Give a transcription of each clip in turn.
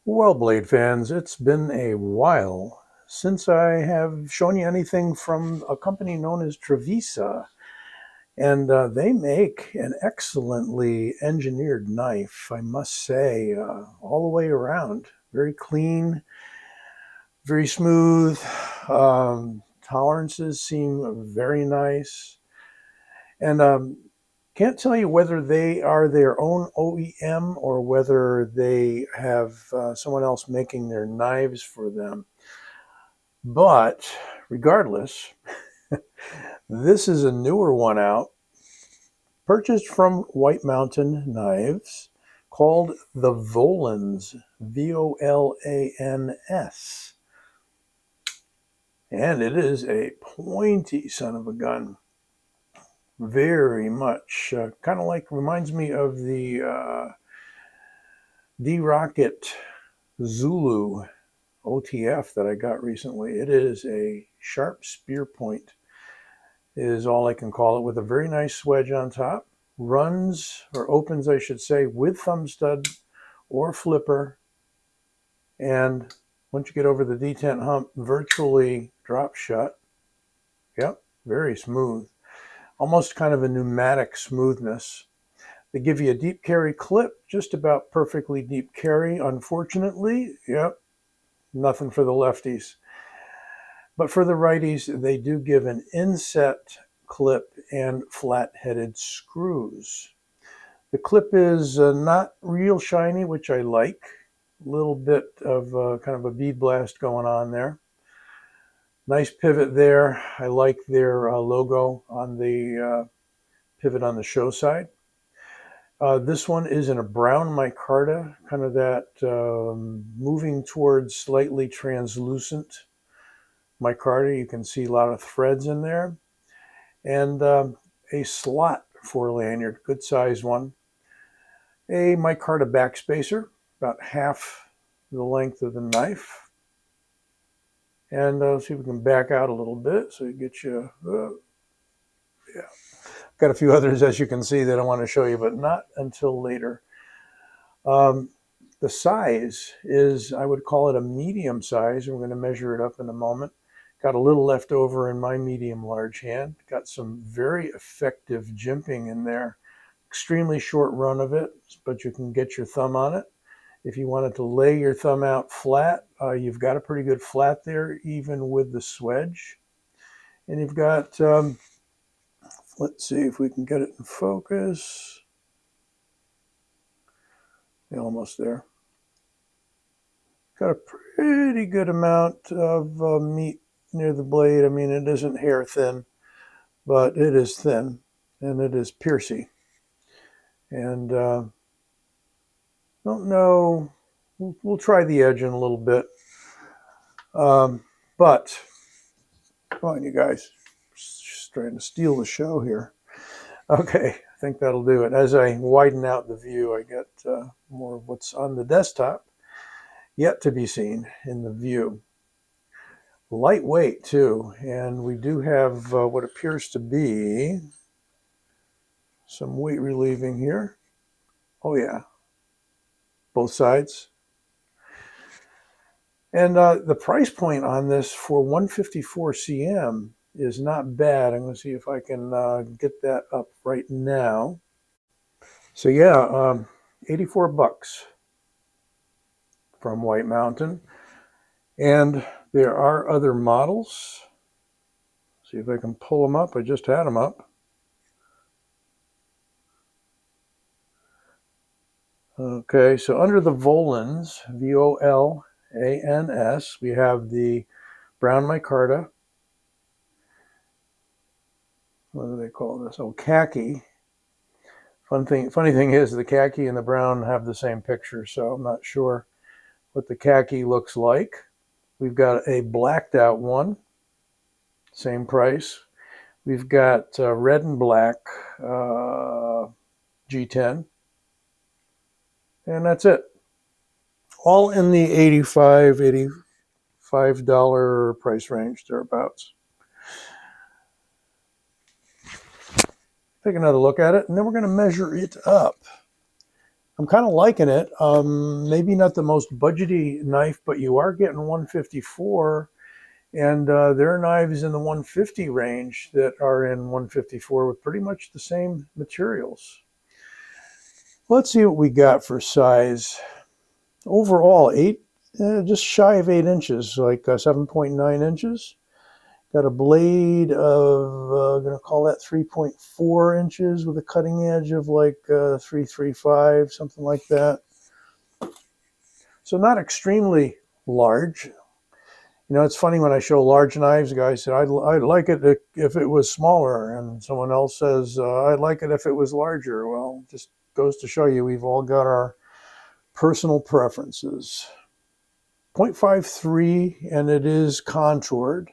Well, Blade fans, it's been a while since I have shown you anything from a company known as Trivisa. And they make an excellently engineered knife, I must say, all the way around. Very clean, very smooth. Tolerances seem very nice. And can't tell you whether they are their own OEM or whether they have someone else making their knives for them. But regardless, this is a newer one out, purchased from White Mountain Knives, called the Volans, Volans. And it is a pointy son of a gun. Very much kind of like reminds me of the D-Rocket Zulu OTF that I got recently. It is a sharp spear point, is all I can call it, with a very nice wedge on top. Runs, or opens I should say, with thumb stud or flipper. And once you get over the detent hump, virtually drop shut. Yep, very smooth. Almost kind of a pneumatic smoothness. They give you a deep carry clip, just about perfectly deep carry. Unfortunately, yep, nothing for the lefties. But for the righties, they do give an inset clip and flat-headed screws. The clip is not real shiny, which I like. A little bit of kind of a bead blast going on there. Nice pivot there. I like their logo on the pivot on the show side. This one is in a brown micarta, kind of that moving towards slightly translucent micarta. You can see a lot of threads in there. And a slot for a lanyard, good size one. A micarta backspacer, about half the length of the knife. And see if we can back out a little bit so you get you, yeah. Got a few others, as you can see, that I want to show you, but not until later. The size is, I would call it a medium size. We're going to measure it up in a moment. Got a little left over in my medium large hand. Got some very effective jimping in there. Extremely short run of it, but you can get your thumb on it. If you wanted to lay your thumb out flat, you've got a pretty good flat there, even with the swedge. And you've got, let's see if we can get it in focus. Yeah, almost there. Got a pretty good amount of meat near the blade. I mean, it isn't hair thin, but it is thin, and it is piercy. And don't know, we'll try the edge in a little bit. But, come on, you guys. Just trying to steal the show here. Okay, I think that'll do it. As I widen out the view, I get more of what's on the desktop yet to be seen in the view. Lightweight, too, and we do have what appears to be some weight relieving here. Oh, yeah. Both sides. And the price point on this for 154 cm is not bad. I'm going to see if I can get that up right now. So yeah, 84 bucks from White Mountain. And there are other models. See if I can pull them up. I just had them up. Okay, so under the Volans, Volans, we have the brown micarta. What do they call this? Oh, khaki. Funny thing is, the khaki and the brown have the same picture, so I'm not sure what the khaki looks like. We've got a blacked out one, same price. We've got red and black G10. And that's it. All in the $85 price range, thereabouts. Take another look at it, and then we're going to measure it up. I'm kind of liking it. Maybe not the most budgety knife, but you are getting 154, and there are knives in the 150 range that are in 154 with pretty much the same materials. Let's see what we got for size. Overall, just shy of 8 inches, like 7.9 inches. Got a blade of, I'm going to call that 3.4 inches with a cutting edge of like 3.35, something like that. So not extremely large. You know, it's funny when I show large knives, guys say, I'd like it if it was smaller. And someone else says, I'd like it if it was larger. Well, just goes to show you we've all got our personal preferences. 0.53, and it is contoured.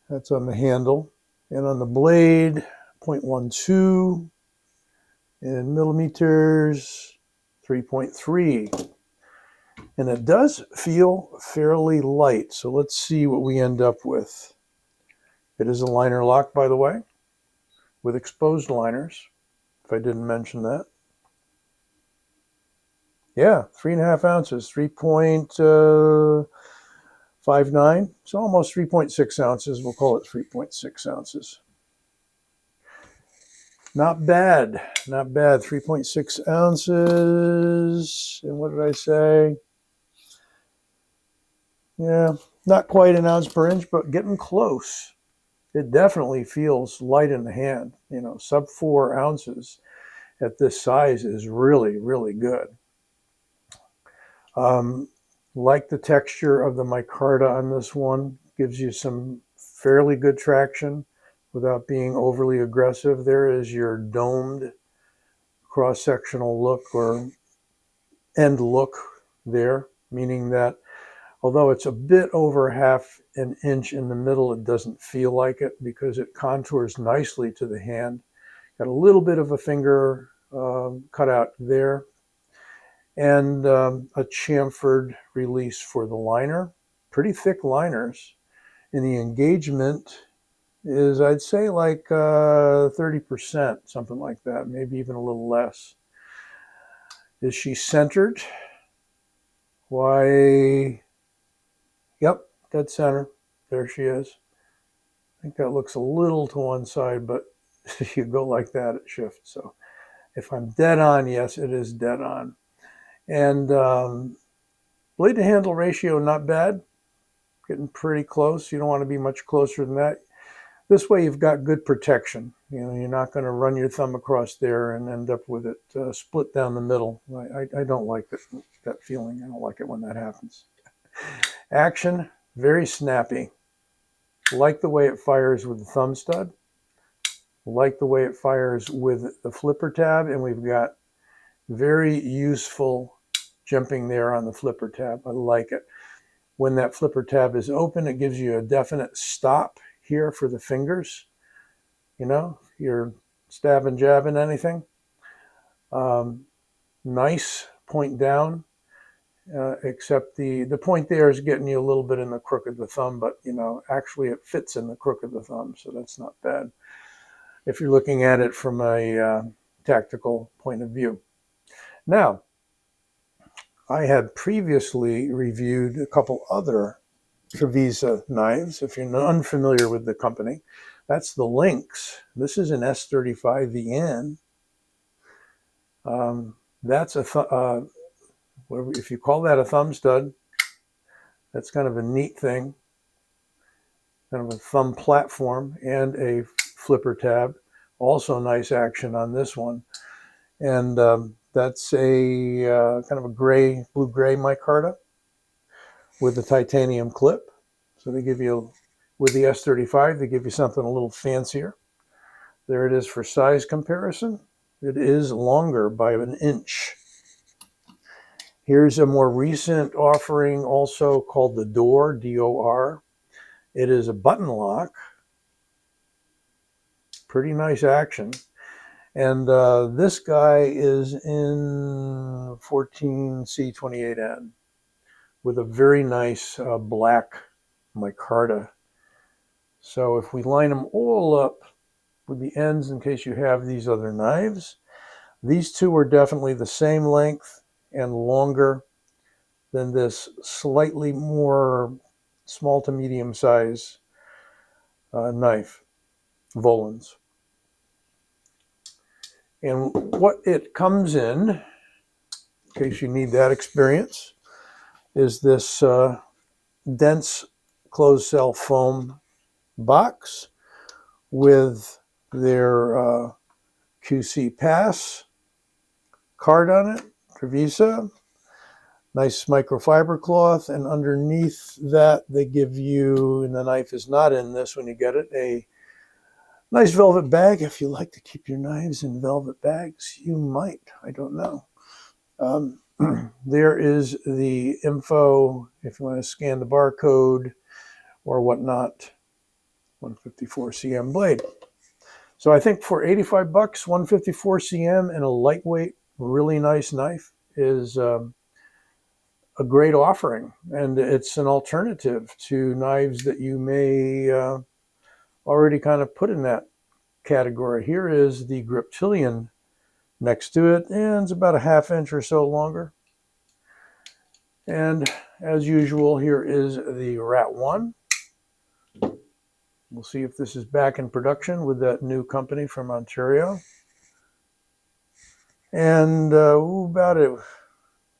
That's on the handle. And on the blade, 0.12. In millimeters, 3.3. And it does feel fairly light. So let's see what we end up with. It is a liner lock, by the way, with exposed liners, if I didn't mention that. Yeah, 3.5 ounces, 3.59. So almost 3.6 ounces. We'll call it 3.6 ounces. Not bad, not bad. 3.6 ounces. And what did I say? Yeah, not quite an ounce per inch, but getting close. It definitely feels light in the hand. You know, sub 4 ounces at this size is really, really good. Like the texture of the micarta on this one. Gives you some fairly good traction without being overly aggressive. There is your domed cross-sectional look or end look there, meaning that although it's a bit over half an inch in the middle, it doesn't feel like it because it contours nicely to the hand. Got a little bit of a finger cut out there, and a chamfered release for the liner. Pretty thick liners. And the engagement is, I'd say, like 30%, something like that, maybe even a little less. Is she centered? Why, yep, dead center. There she is. I think that looks a little to one side, but if you go like that, it shifts. So if I'm dead on, yes, it is dead on. And blade to handle ratio, not bad. Getting pretty close. You don't want to be much closer than that. This way you've got good protection. You know, you're not going to run your thumb across there and end up with it split down the middle. I don't like that feeling. I don't like it when that happens. Action, very snappy. Like the way it fires with the thumb stud. Like the way it fires with the flipper tab. And we've got very useful jumping there on the flipper tab. I like it. When that flipper tab is open, it gives you a definite stop here for the fingers. You know, if you're stabbing, jabbing anything. Nice point down, except the point there is getting you a little bit in the crook of the thumb, but, you know, actually it fits in the crook of the thumb, so that's not bad if you're looking at it from a tactical point of view. Now, I had previously reviewed a couple other Trivisa knives. If you're unfamiliar with the company, that's the Lynx. This is an S35VN. That's if you call that a thumb stud, that's kind of a neat thing. Kind of a thumb platform and a flipper tab. Also nice action on this one. And that's a kind of a gray, blue-gray micarta with the titanium clip. So they give you, with the S35, they give you something a little fancier. There it is for size comparison. It is longer by an inch. Here's a more recent offering also called the Door, D-O-R. It is a button lock. Pretty nice action. And this guy is in 14C28N with a very nice black micarta. So if we line them all up with the ends, in case you have these other knives, These two are definitely the same length and longer than this slightly more small to medium size knife, Volans. And what it comes in case you need that experience, is this dense closed cell foam box with their QC pass card on it, Trivisa, nice microfiber cloth, and underneath that they give you, and the knife is not in this when you get it, a nice velvet bag. If you like to keep your knives in velvet bags, you might. I don't know. There is the info if you want to scan the barcode or whatnot. 154 cm blade. So I think for 85 bucks, 154 cm and a lightweight, really nice knife is a great offering. And it's an alternative to knives that you may already kind of put in that category. Here is the Griptilian next to it, and it's about a ½ inch or so longer. And as usual, here is the Rat 1. We'll see if this is back in production with that new company from Ontario. And about a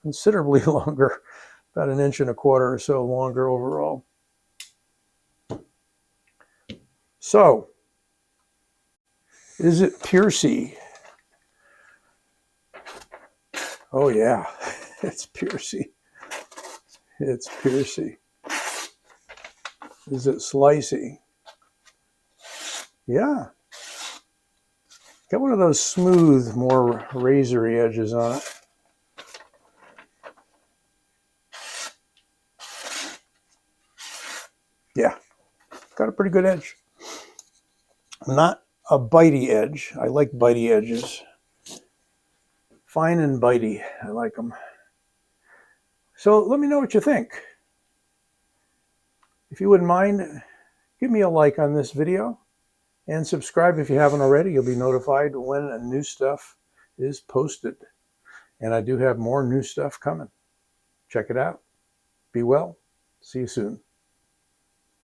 considerably longer, about 1.25 inches or so longer overall. So, is it Piercy? Oh yeah, it's Piercy. It's Piercy. Is it slicey? Yeah. Got one of those smooth, more razory edges on it. Yeah, got a pretty good edge. Not a bitey edge. I like bitey edges. Fine and bitey. I like them. So let me know what you think. If you wouldn't mind, give me a like on this video and subscribe if you haven't already. You'll be notified when new stuff is posted. And I do have more new stuff coming. Check it out. Be well. See you soon.